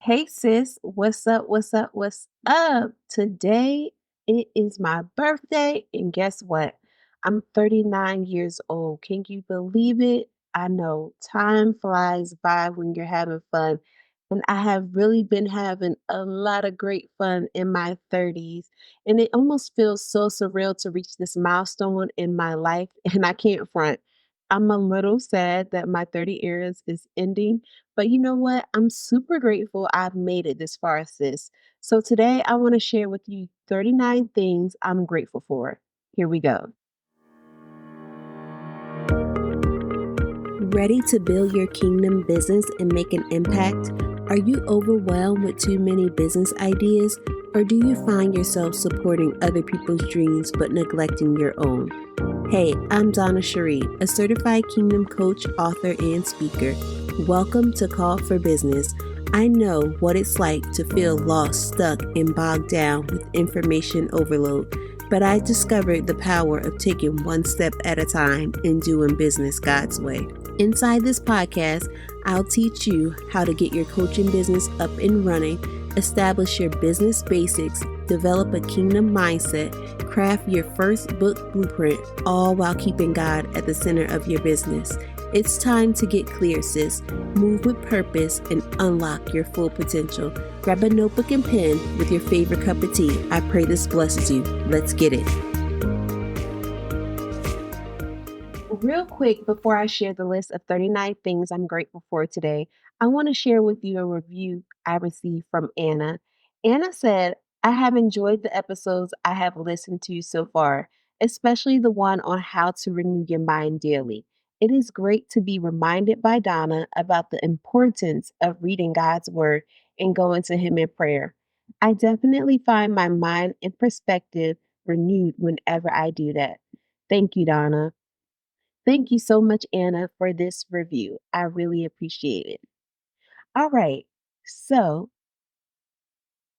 Hey sis, what's up? What's up? What's up? Today it is my birthday, and guess what? I'm 39 years old. Can you believe it? I know time flies by when you're having fun, and I have really been having a lot of great fun in my 30s, and it almost feels so surreal to reach this milestone in my life, and I can't front. I'm a little sad that my 30 years is ending, but you know what? I'm super grateful I've made it this far, sis. So today I want to share with you 39 things I'm grateful for. Here we go. Ready to build your kingdom business and make an impact? Are you overwhelmed with too many business ideas? Or do you find yourself supporting other people's dreams but neglecting your own? Hey, I'm Donna Cherie, a certified kingdom coach, author, and speaker. Welcome to Call for Business. I know what it's like to feel lost, stuck, and bogged down with information overload, but I discovered the power of taking one step at a time and doing business God's way. Inside this podcast, I'll teach you how to get your coaching business up and running, establish your business basics, develop a kingdom mindset, craft your first book blueprint, all while keeping God at the center of your business. It's time to get clear, sis. Move with purpose and unlock your full potential. Grab a notebook and pen with your favorite cup of tea. I pray this blesses you. Let's get it. Real quick, before I share the list of 39 things I'm grateful for today, I want to share with you a review I received from Anna. Anna said, I have enjoyed the episodes I have listened to so far, especially the one on how to renew your mind daily. It is great to be reminded by Donna about the importance of reading God's word and going to Him in prayer. I definitely find my mind and perspective renewed whenever I do that. Thank you, Donna. Thank you so much, Anna, for this review. I really appreciate it. All right. So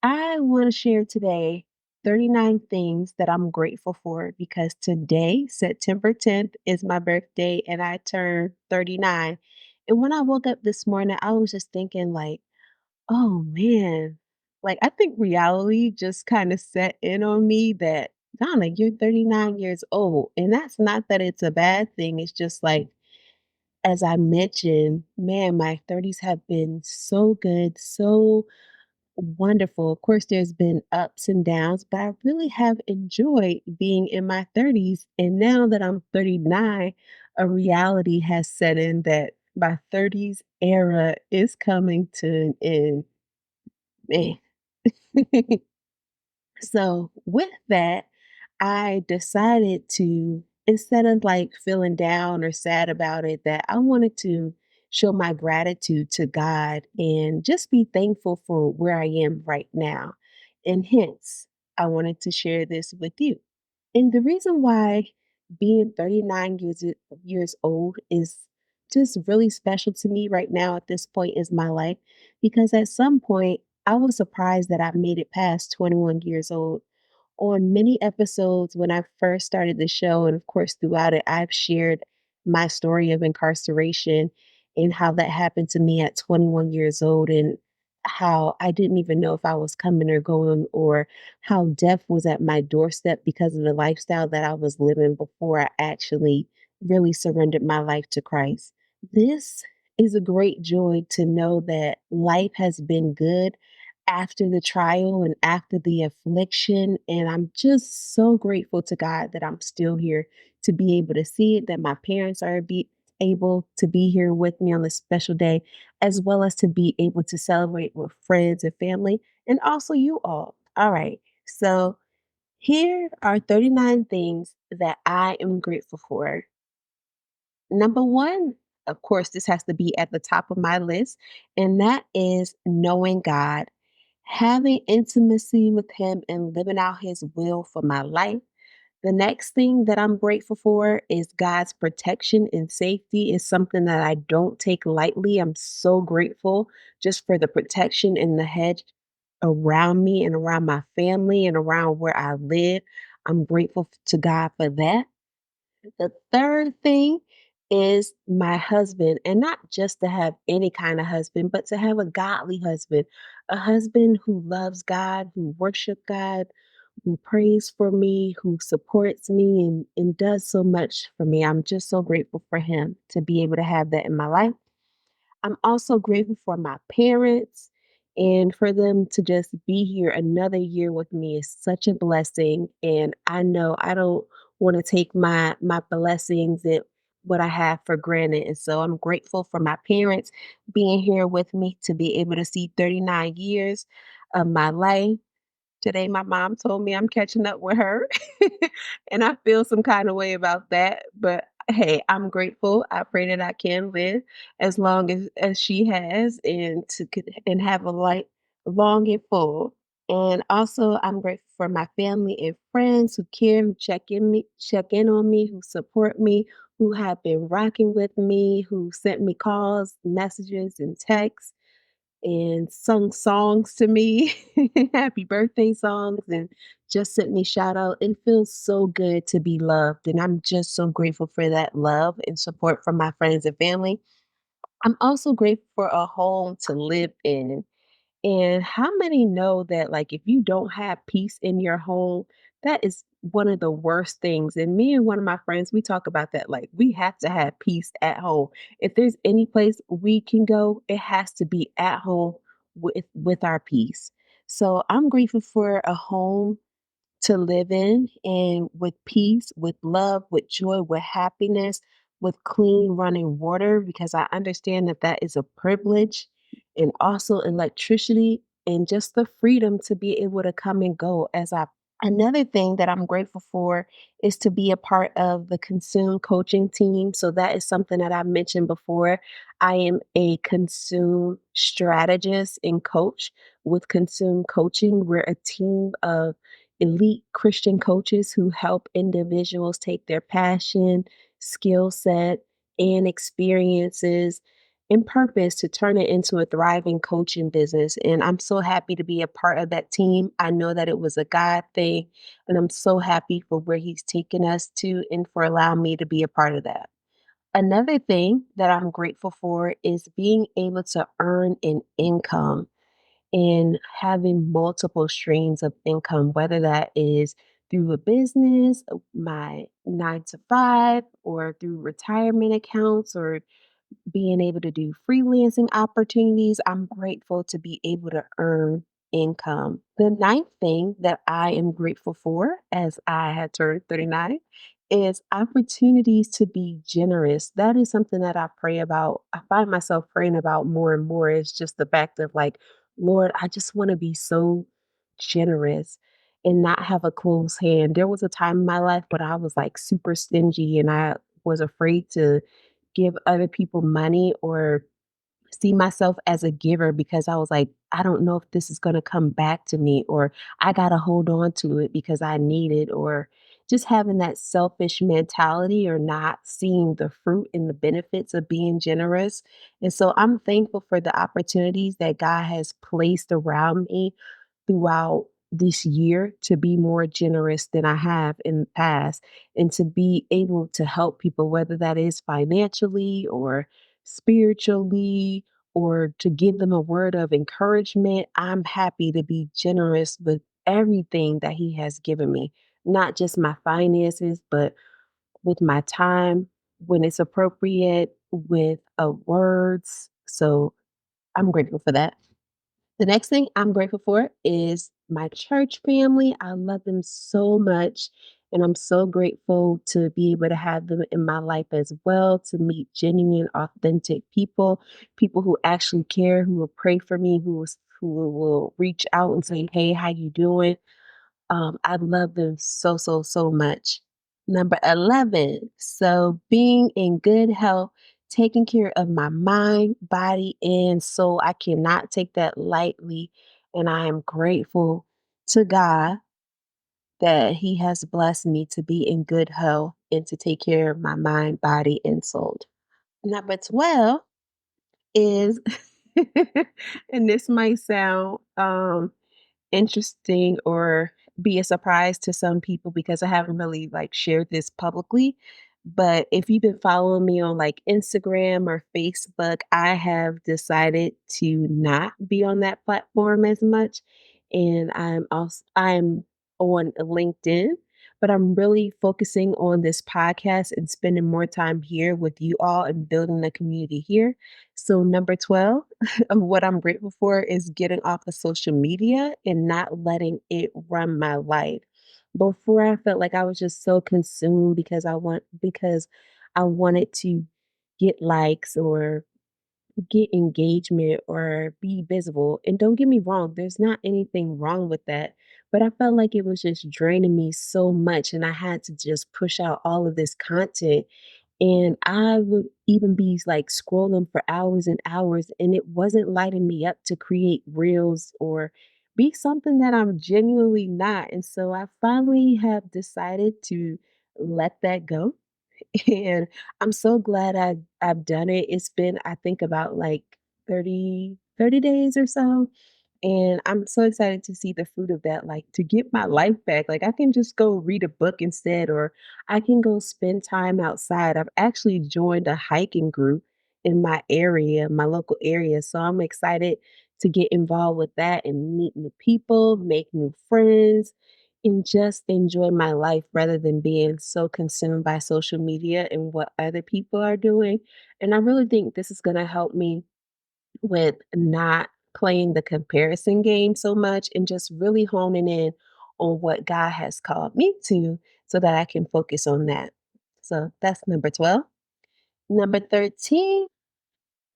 I want to share today 39 things that I'm grateful for because today, September 10th, is my birthday and I turned 39. And when I woke up this morning, I was just thinking, like, oh man, like I think reality just kind of set in on me that Donna, you're 39 years old. And that's not that it's a bad thing. It's just like, as I mentioned, man, my 30s have been so good, so wonderful. Of course, there's been ups and downs, but I really have enjoyed being in my 30s. And now that I'm 39, a reality has set in that my 30s era is coming to an end. Man. So, with that, I decided to, instead of like feeling down or sad about it, that I wanted to show my gratitude to God and just be thankful for where I am right now. And hence, I wanted to share this with you. And the reason why being 39 years old is just really special to me right now at this point is my life, because at some point I was surprised that I made it past 21 years old. On many episodes when I first started the show, and of course throughout it, I've shared my story of incarceration and how that happened to me at 21 years old, and how I didn't even know if I was coming or going, or how death was at my doorstep because of the lifestyle that I was living before I actually really surrendered my life to Christ. This is a great joy to know that life has been good after the trial and after the affliction. And I'm just so grateful to God that I'm still here to be able to see it, that my parents are able to be here with me on this special day, as well as to be able to celebrate with friends and family, and also you all. All right. So here are 39 things that I am grateful for. Number one, of course, this has to be at the top of my list, and that is knowing God, having intimacy with Him, and living out His will for my life. The next thing that I'm grateful for is God's protection and safety is something that I don't take lightly. I'm so grateful just for the protection and the hedge around me and around my family and around where I live. I'm grateful to God for that. The third thing is my husband, and not just to have any kind of husband, but to have a godly husband, a husband who loves God, who worship God, who prays for me, who supports me and does so much for me. I'm just so grateful for him to be able to have that in my life. I'm also grateful for my parents and for them to just be here another year with me is such a blessing. And I know I don't want to take my blessings and what I have for granted. And so I'm grateful for my parents being here with me to be able to see 39 years of my life. Today, my mom told me I'm catching up with her, and I feel some kind of way about that. But hey, I'm grateful. I pray that I can live as long as she has, and and have a life long and full. And also, I'm grateful for my family and friends who care, who check in on me, who support me, who have been rocking with me, who sent me calls, messages, and texts and sung songs to me, happy birthday songs, and just sent me shout out. It feels so good to be loved. And I'm just so grateful for that love and support from my friends and family. I'm also grateful for a home to live in. And how many know that, like, if you don't have peace in your home, that is one of the worst things. And me and one of my friends, we talk about that. Like, we have to have peace at home. If there's any place we can go, it has to be at home with our peace. So I'm grateful for a home to live in and with peace, with love, with joy, with happiness, with clean running water, because I understand that that is a privilege, and also electricity and just the freedom to be able to come and go as I. Another thing that I'm grateful for is to be a part of the Consume coaching team. So that is something that I mentioned before. I am a Consume strategist and coach with Consume Coaching. We're a team of elite Christian coaches who help individuals take their passion, skill set, and experiences and purpose to turn it into a thriving coaching business. And I'm so happy to be a part of that team. I know that it was a God thing, and I'm so happy for where He's taken us to and for allowing me to be a part of that. Another thing that I'm grateful for is being able to earn an income and having multiple streams of income, whether that is through a business, my 9 to 5, or through retirement accounts, or being able to do freelancing opportunities. I'm grateful to be able to earn income. The ninth thing that I am grateful for as I had turned 39 is opportunities to be generous. That is something that I pray about. I find myself praying about more and more. It's just the fact of like, Lord, I just want to be so generous and not have a closed hand. There was a time in my life when I was like super stingy and I was afraid to give other people money or see myself as a giver because I was like, I don't know if this is going to come back to me, or I got to hold on to it because I need it, or just having that selfish mentality or not seeing the fruit and the benefits of being generous. And so I'm thankful for the opportunities that God has placed around me throughout this year to be more generous than I have in the past and to be able to help people, whether that is financially or spiritually or to give them a word of encouragement. I'm happy to be generous with everything that He has given me, not just my finances, but with my time when it's appropriate, with words. So I'm grateful for that. The next thing I'm grateful for is my church family. I love them so much. And I'm so grateful to be able to have them in my life as well, to meet genuine, authentic people, people who actually care, who will pray for me, who will reach out and say, "Hey, how you doing?" I love them so, so, so much. Number 11. So being in good health, taking care of my mind, body, and soul. I cannot take that lightly. And I am grateful to God that He has blessed me to be in good health and to take care of my mind, body, and soul. Number 12 is, and this might sound interesting or be a surprise to some people because I haven't really like shared this publicly. But if you've been following me on like Instagram or Facebook, I have decided to not be on that platform as much. And I'm on LinkedIn, but I'm really focusing on this podcast and spending more time here with you all and building the community here. So number 12 of what I'm grateful for is getting off of social media and not letting it run my life. Before I felt like I was just so consumed because I wanted to get likes or get engagement or be visible. And don't get me wrong, there's not anything wrong with that. But I felt like it was just draining me so much and I had to just push out all of this content. And I would even be like scrolling for hours and hours, and it wasn't lighting me up to create reels or be something that I'm genuinely not. And so I finally have decided to let that go. And I'm so glad I've done it. It's been, I think, about like 30 days or so. And I'm so excited to see the fruit of that, like to get my life back. Like I can just go read a book instead, or I can go spend time outside. I've actually joined a hiking group in my area, my local area. So I'm excited to get involved with that and meet new people, make new friends, and just enjoy my life rather than being so consumed by social media and what other people are doing. And I really think this is going to help me with not playing the comparison game so much and just really honing in on what God has called me to so that I can focus on that. So that's number 12. Number 13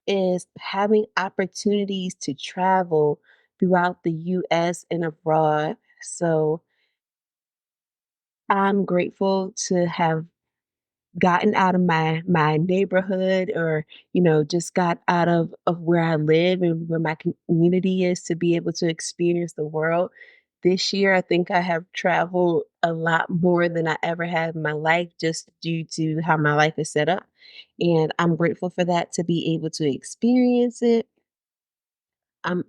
is having opportunities to travel throughout the US and abroad. So I'm grateful to have gotten out of my neighborhood or, just got out of where I live and where my community is to be able to experience the world. This year, I think I have traveled a lot more than I ever have in my life just due to how my life is set up. And I'm grateful for that to be able to experience it. Um,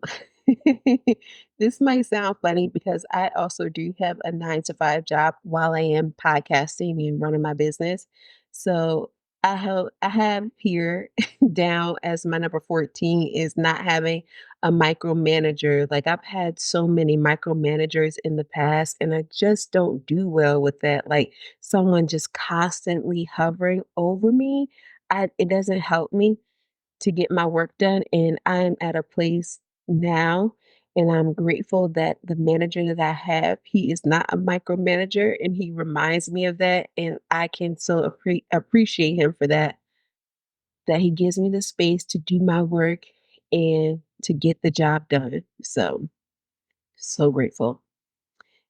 this might sound funny because I also do have a 9 to 5 job while I am podcasting and running my business. So I have here down as my number 14 is not having a micromanager. Like I've had so many micromanagers in the past and I just don't do well with that. Like someone just constantly hovering over me. It doesn't help me to get my work done, and I'm at a place now, and I'm grateful that the manager that I have, he is not a micromanager, and he reminds me of that, and I can so appreciate him for that, that he gives me the space to do my work and to get the job done. So, so grateful.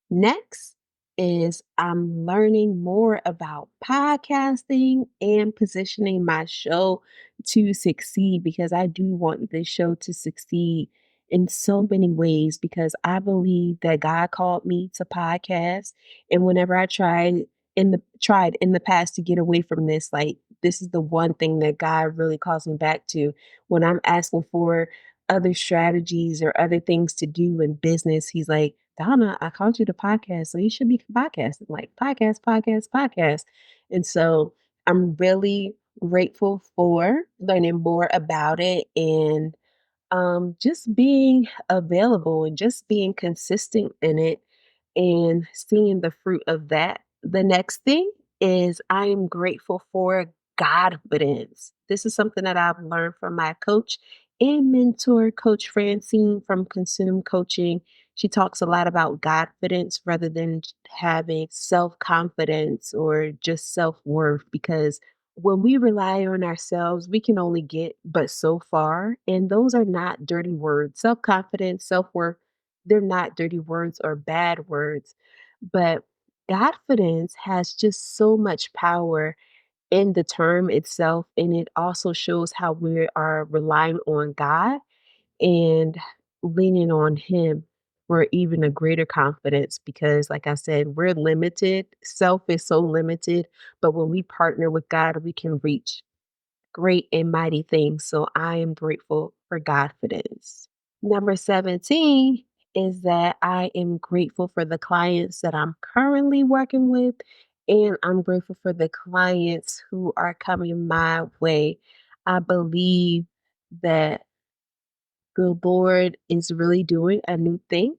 Next is I'm learning more about podcasting and positioning my show to succeed because I do want this show to succeed in so many ways because I believe that God called me to podcast and whenever I tried in the past to get away from this, like this is the one thing that God really calls me back to when I'm asking for other strategies or other things to do in business. He's like, Donna, I called you to podcast, so you should be podcasting, like podcast, podcast, podcast. And so I'm really grateful for learning more about it and just being available and just being consistent in it and seeing the fruit of that. The next thing is I am grateful for confidence. This is something that I've learned from my coach and mentor, Coach Francine from Consume Coaching. She talks a lot about confidence rather than having self confidence or just self worth because when we rely on ourselves, we can only get but so far. And those are not dirty words. Self confidence, self worth, they're not dirty words or bad words. But confidence has just so much power in the term itself. And it also shows how we are relying on God and leaning on Him for even a greater confidence because, like I said, we're limited. Self is so limited, but when we partner with God, we can reach great and mighty things. So I am grateful for confidence. Number 17 is that I am grateful for the clients that I'm currently working with and I'm grateful for the clients who are coming my way. I believe that the Lord is really doing a new thing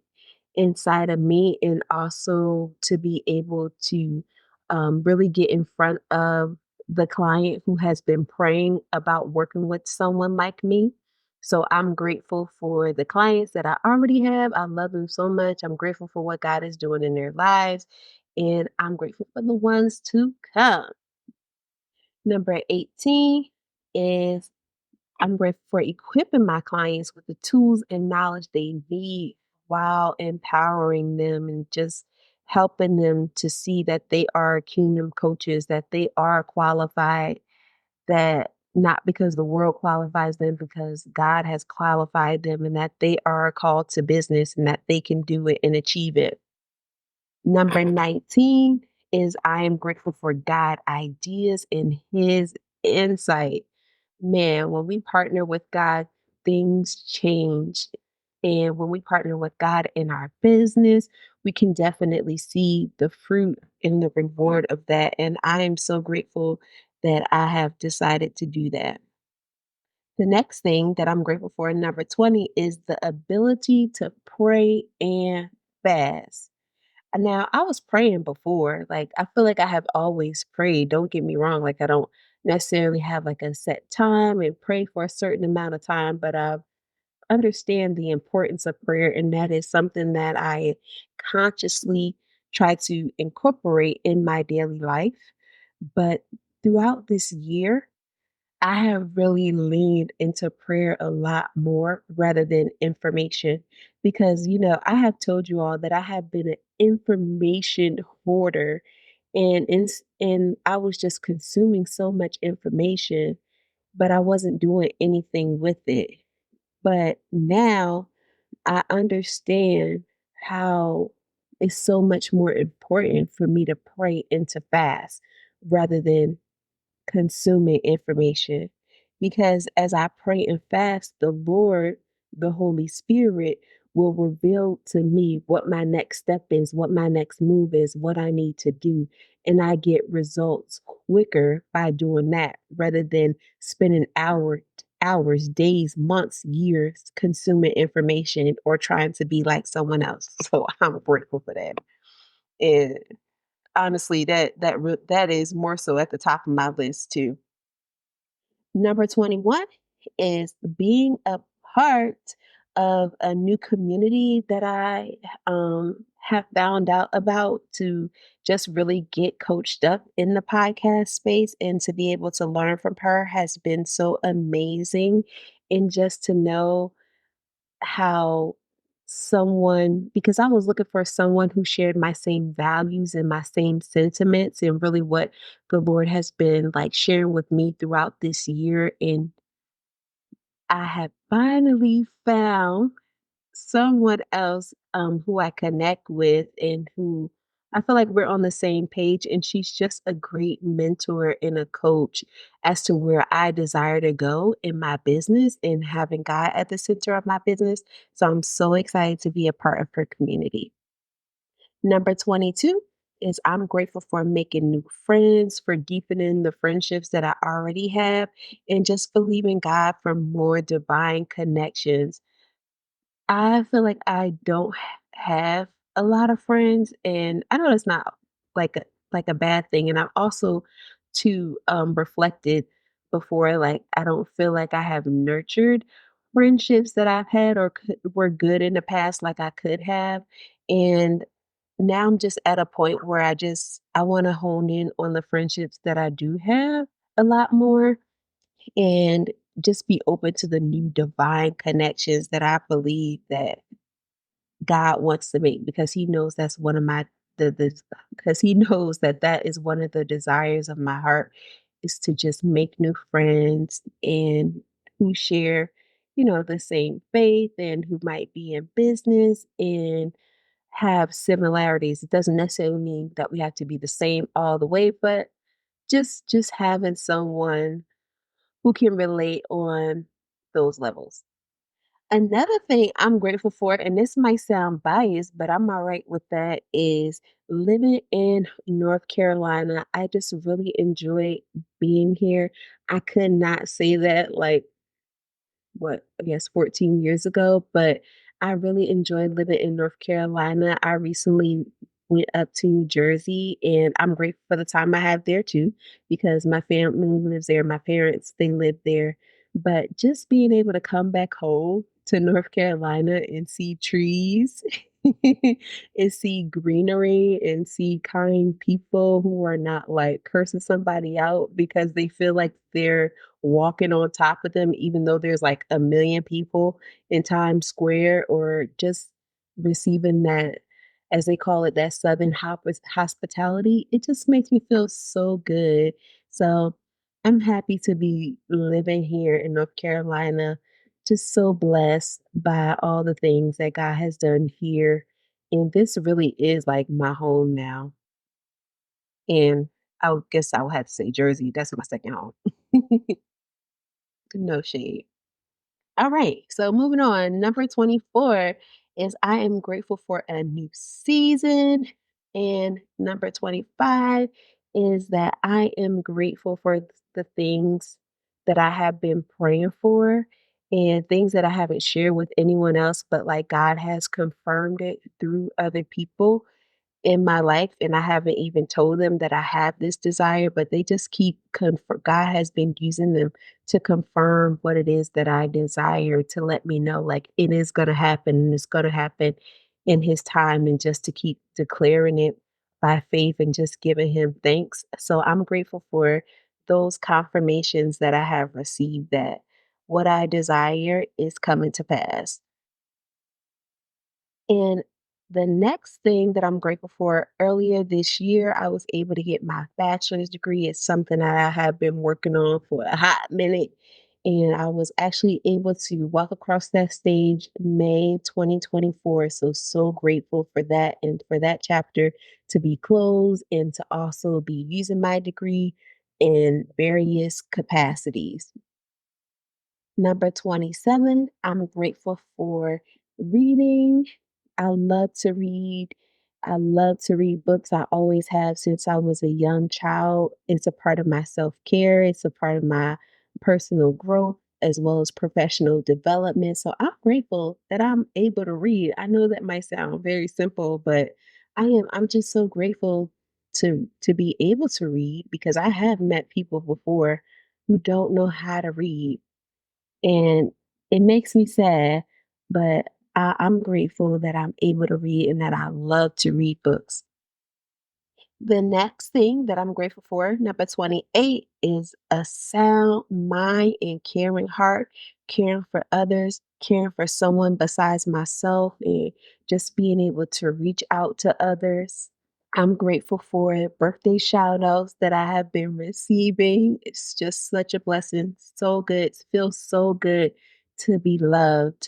inside of me, and also to be able to really get in front of the client who has been praying about working with someone like me. So I'm grateful for the clients that I already have. I love them so much. I'm grateful for what God is doing in their lives, and I'm grateful for the ones to come. Number 18 is I'm grateful for equipping my clients with the tools and knowledge they need while empowering them and just helping them to see that they are kingdom coaches, that they are qualified, that not because the world qualifies them, because God has qualified them, and that they are called to business and that they can do it and achieve it. Number 19 is I am grateful for God ideas and his insight. Man, when we partner with God, things change. And when we partner with God in our business, we can definitely see the fruit and the reward of that. And I am so grateful that I have decided to do that. The next thing that I'm grateful for, number 20, is the ability to pray and fast. Now, I was praying before. Like, I feel like I have always prayed. Don't get me wrong. Like, I don't necessarily have like a set time and pray for a certain amount of time, but I understand the importance of prayer. And that is something that I consciously try to incorporate in my daily life. But throughout this year, I have really leaned into prayer a lot more rather than information because, I have told you all that I have been an information hoarder, and I was just consuming so much information, but I wasn't doing anything with it. But now I understand how it's so much more important for me to pray and to fast rather than consuming information, because as I pray and fast, the Lord, the Holy Spirit, will reveal to me what my next step is, what my next move is, what I need to do. And I get results quicker by doing that rather than spending hours, days, months, years consuming information or trying to be like someone else. So I'm grateful for that. And honestly, that is more so at the top of my list too. Number 21 is being a part of a new community that I have found out about to just really get coached up in the podcast space, and to be able to learn from her has been so amazing. And just to know how someone, because I was looking for someone who shared my same values and my same sentiments, and really what the Lord has been like sharing with me throughout this year. And I have finally found someone else who I connect with and who I feel like we're on the same page. And she's just a great mentor and a coach as to where I desire to go in my business and having God at the center of my business. So I'm so excited to be a part of her community. Number 22 is I'm grateful for making new friends, for deepening the friendships that I already have, and just believing God for more divine connections. I feel like I don't have a lot of friends, and I know that's not like a bad thing. And I've also too reflected before, like I don't feel like I have nurtured friendships that I've had or were good in the past like I could have. And now I'm just at a point where I want to hone in on the friendships that I do have a lot more, and just be open to the new divine connections that I believe that God wants to make, because he knows that's one of my the because he knows that that is one of the desires of my heart, is to just make new friends and who share, the same faith, and who might be in business and have similarities. It doesn't necessarily mean that we have to be the same all the way, but just having someone who can relate on those levels. Another thing I'm grateful for, and this might sound biased, but I'm all right with that, is living in North Carolina. I just really enjoy being here. I could not say that like I guess 14 years ago, but I really enjoyed living in North Carolina. I recently went up to New Jersey and I'm grateful for the time I have there too, because my family lives there. My parents, they live there. But just being able to come back home to North Carolina and see trees and see greenery and see kind people who are not like cursing somebody out because they feel like they're walking on top of them, even though there's like a million people in Times Square, or just receiving that, as they call it, that Southern hospitality. It just makes me feel so good. So I'm happy to be living here in North Carolina, just so blessed by all the things that God has done here. And this really is like my home now. And I would guess I would have to say Jersey. That's my second home. No shade. All right. So moving on, number 24 is I am grateful for a new season. And number 25 is that I am grateful for the things that I have been praying for and things that I haven't shared with anyone else, but like God has confirmed it through other people in my life, and I haven't even told them that I have this desire, but they just keep God has been using them to confirm what it is that I desire, to let me know, like, it is gonna happen, and it's gonna happen in His time, and just to keep declaring it by faith and just giving Him thanks. So I'm grateful for those confirmations that I have received that what I desire is coming to pass. And the next thing that I'm grateful for, earlier this year, I was able to get my bachelor's degree. It's something that I have been working on for a hot minute. And I was actually able to walk across that stage May 2024. So, so grateful for that and for that chapter to be closed and to also be using my degree in various capacities. Number 27, I'm grateful for reading. I love to read. I love to read books. I always have since I was a young child. It's a part of my self care, it's a part of my personal growth as well as professional development. So I'm grateful that I'm able to read. I know that might sound very simple, but I'm just so grateful to be able to read because I have met people before who don't know how to read, and it makes me sad, but I'm grateful that I'm able to read and that I love to read books. The next thing that I'm grateful for, number 28, is a sound mind and caring heart, caring for others, caring for someone besides myself, and just being able to reach out to others. I'm grateful for birthday shout outs that I have been receiving. It's just such a blessing. So good. It feels so good to be loved,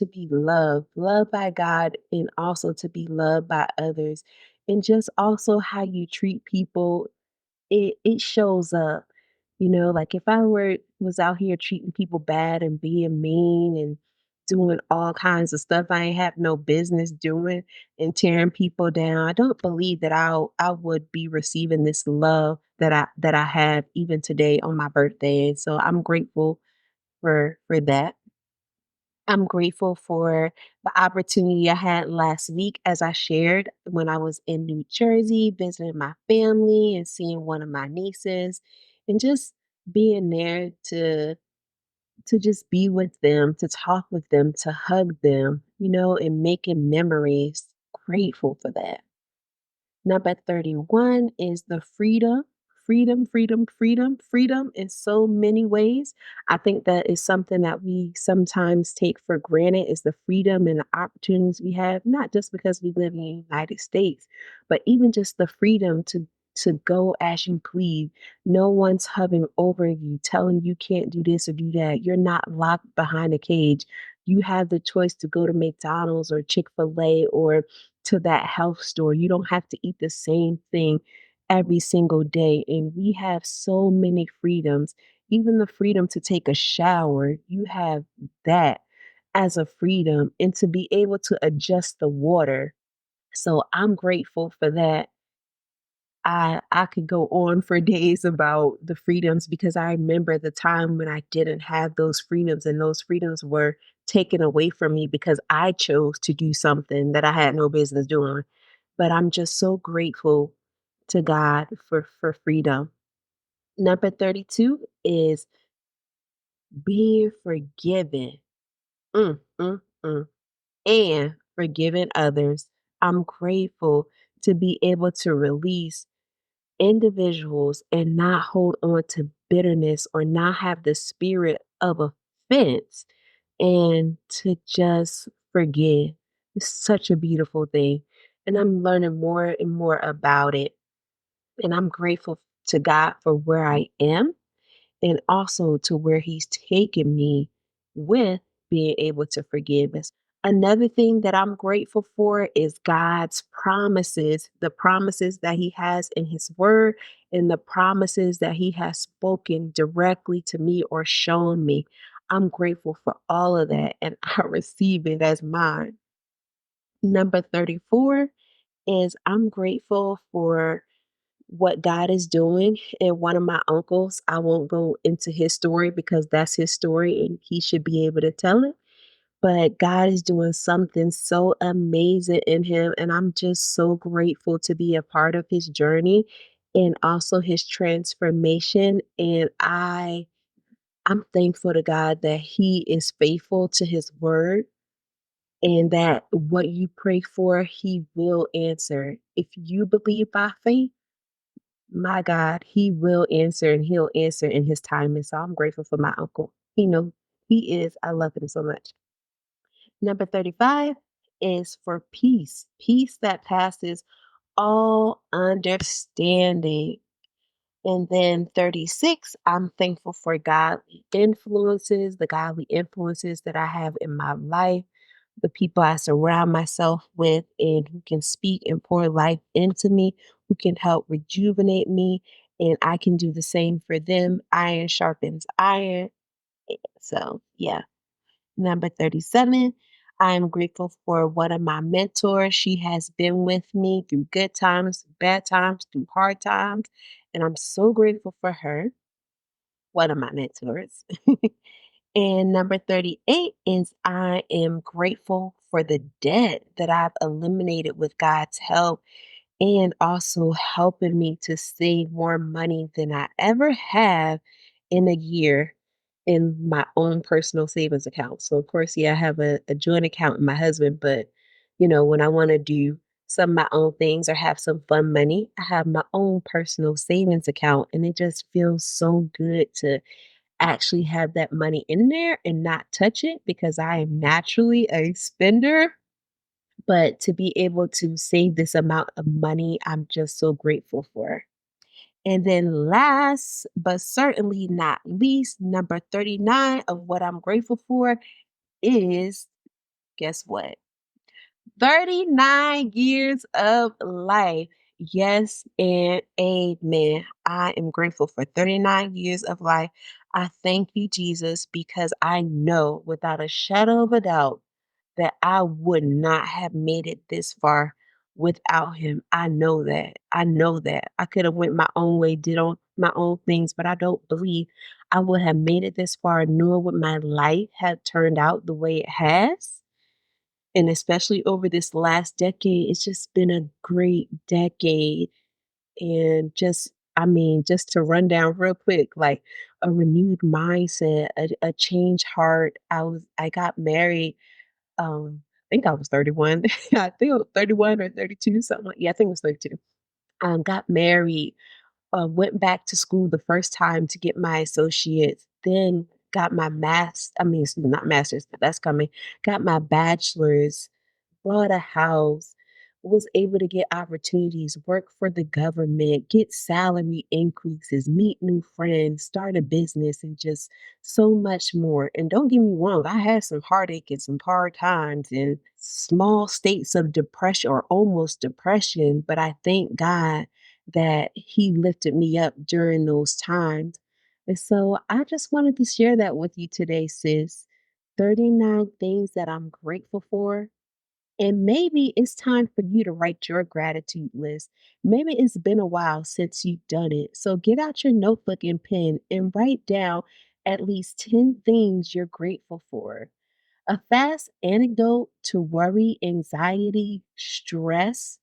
loved by God, and also to be loved by others. And just also how you treat people, it shows up. You know, like if I was out here treating people bad and being mean and doing all kinds of stuff I ain't have no business doing and tearing people down, I don't believe that I would be receiving this love that I have even today on my birthday. And so I'm grateful for that. I'm grateful for the opportunity I had last week, as I shared when I was in New Jersey visiting my family and seeing one of my nieces, and just being there to just be with them, to talk with them, to hug them, you know, and making memories. Grateful for that. Number 31 is the freedom. Freedom, freedom, freedom, freedom in so many ways. I think that is something that we sometimes take for granted is the freedom and the opportunities we have, not just because we live in the United States, but even just the freedom to go as you please. No one's hovering over you, telling you can't do this or do that. You're not locked behind a cage. You have the choice to go to McDonald's or Chick-fil-A or to that health store. You don't have to eat the same thing every single day. And we have so many freedoms, even the freedom to take a shower. You have that. as a freedom and to be able to adjust the water. So I'm grateful for that. I could go on for days about the freedoms because I remember the time when I didn't have those freedoms and those freedoms were taken away from me because I chose to do something that I had no business doing. But I'm just so grateful to God for freedom. Number 32 is being forgiven. Mm, mm, mm. And forgiving others. I'm grateful to be able to release individuals and not hold on to bitterness or not have the spirit of offense and to just forgive. It's such a beautiful thing. And I'm learning more and more about it. And I'm grateful to God for where I am and also to where he's taken me with being able to forgive us. Another thing that I'm grateful for is God's promises, the promises that he has in his word and the promises that he has spoken directly to me or shown me. I'm grateful for all of that and I receive it as mine. Number 34 is I'm grateful for what God is doing. And one of my uncles, I won't go into his story because that's his story and he should be able to tell it. But God is doing something so amazing in him. And I'm just so grateful to be a part of his journey and also his transformation. And I'm thankful to God that he is faithful to his word and that what you pray for, he will answer. If you believe by faith, my God, he will answer and he'll answer in his time. And so I'm grateful for my uncle. He know he is. I love him so much. Number 35 is for peace. Peace that passes all understanding. And then 36, I'm thankful for the godly influences that I have in my life, the people I surround myself with, and who can speak and pour life into me, who can help rejuvenate me, and I can do the same for them. Iron sharpens iron. So, yeah. Number 37, I am grateful for one of my mentors. She has been with me through good times, bad times, through hard times, and I'm so grateful for her, one of my mentors. And number 38 is I am grateful for the debt that I've eliminated with God's help and also helping me to save more money than I ever have in a year in my own personal savings account. So, of course, yeah, I have a joint account with my husband, but when I want to do some of my own things or have some fun money, I have my own personal savings account. And it just feels so good to actually have that money in there and not touch it because I am naturally a spender. But to be able to save this amount of money, I'm just so grateful for. And then last but certainly not least, number 39 of what I'm grateful for is guess what? 39 years of life. Yes and amen. I am grateful for 39 years of life. I thank you, Jesus, because I know without a shadow of a doubt that I would not have made it this far without him. I know that. I know that. I could have went my own way, did on my own things, but I don't believe I would have made it this far, nor would my life have turned out the way it has. And especially over this last decade, it's just been a great decade. And just to run down real quick, like a renewed mindset, a changed heart. I got married I think I was 31. I think it was 31 or 32, something like yeah, I think it was 32. Got married, went back to school the first time to get my associates, then got my not master's, but that's coming. Got my bachelor's, bought a house, was able to get opportunities, work for the government, get salary increases, meet new friends, start a business, and just so much more. And don't get me wrong, I had some heartache and some hard times and small states of depression or almost depression, but I thank God that He lifted me up during those times. And so I just wanted to share that with you today, sis. 39 things that I'm grateful for. And maybe it's time for you to write your gratitude list. Maybe it's been a while since you've done it. So get out your notebook and pen and write down at least 10 things you're grateful for. A fast antidote to worry, anxiety, stress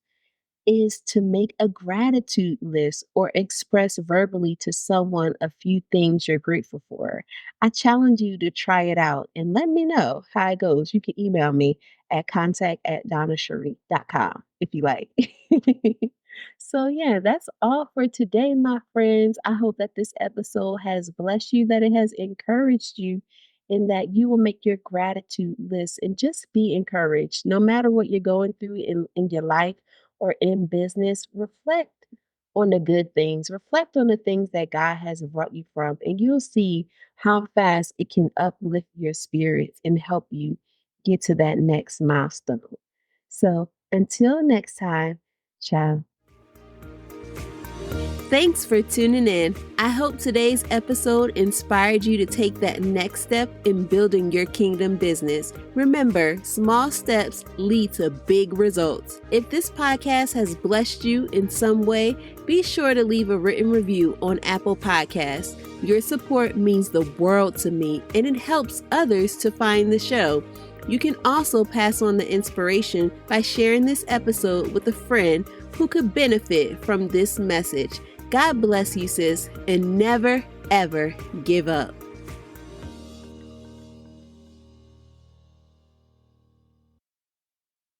is to make a gratitude list or express verbally to someone a few things you're grateful for. I challenge you to try it out and let me know how it goes. You can email me at contact@donnasheree.com if you like. So, yeah, that's all for today, my friends. I hope that this episode has blessed you, that it has encouraged you, and that you will make your gratitude list and just be encouraged. No matter what you're going through in your life, or in business, reflect on the good things, reflect on the things that God has brought you from, and you'll see how fast it can uplift your spirits and help you get to that next milestone. So until next time, ciao. Thanks for tuning in. I hope today's episode inspired you to take that next step in building your kingdom business. Remember, small steps lead to big results. If this podcast has blessed you in some way, be sure to leave a written review on Apple Podcasts. Your support means the world to me, and it helps others to find the show. You can also pass on the inspiration by sharing this episode with a friend who could benefit from this message. God bless you, sis, and never, ever give up.